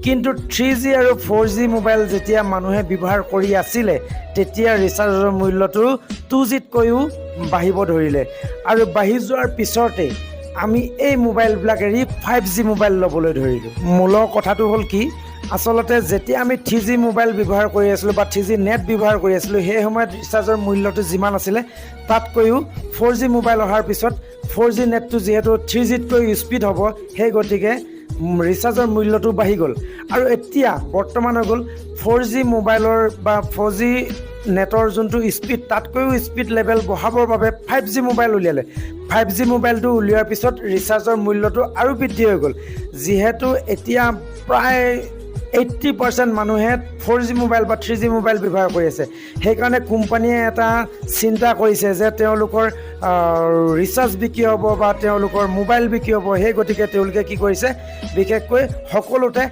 কিন্তু 3G আৰু 4G mobile যেতিয়া মানুহে ব্যৱহাৰ কৰি আছিলে তেতিয়া ৰিচাৰ্জৰ মূল্যটো 2Gতকৈও বাঢ়িব ধৰিলে আৰু বাঢ়ি যোৱাৰ পিছতে আমি এই মোবাইলবিলাক এৰি 5G মোবাইল ল'বলৈ ধৰিলোঁ। মূলৰ কথাটো হ'ল কি, আচলতে যেতিয়া আমি 3G মোবাইল ব্যৱহাৰ কৰি আছিলোঁ বা 3G নেট ব্যৱহাৰ কৰি আছিলোঁ সেই সময়ত ৰিচাৰ্জৰ মূল্যটো যিমান আছিলে তাতকৈও 4G মোবাইল অহাৰ পিছত 4G নেটটো যিহেতু 3Gতকৈ স্পীড হ'ব সেই গতিকে ৰিচাৰ্জৰ মূল্যটো বাঢ়ি গ'ল আৰু এতিয়া বৰ্তমান হৈ গ'ল 4G মোবাইলৰ বা 4G নেটৰ যোনটো স্পীড তাতকৈও স্পীড লেভেল বঢ়াবৰ বাবে 5G মোবাইল উলিয়ালে। 5G মোবাইলটো উলিওৱাৰ পিছত ৰিচাৰ্জৰ মূল্যটো আৰু বৃদ্ধি হৈ গ'ল। যিহেতু এতিয়া প্ৰায় 80% মানুহে 4G মোবাইল বা 3G মোবাইল ব্যৱহাৰ কৰি আছে, সেইকাৰণে কোম্পানীয়ে এটা চিন্তা কৰিছে যে তেওঁলোকৰ ৰিচাৰ্জ বিক্ৰী হ'ব বা তেওঁলোকৰ মোবাইল বিক্ৰী হ'ব। সেই গতিকে তেওঁলোকে কি কৰিছে, বিশেষকৈ সকলোতে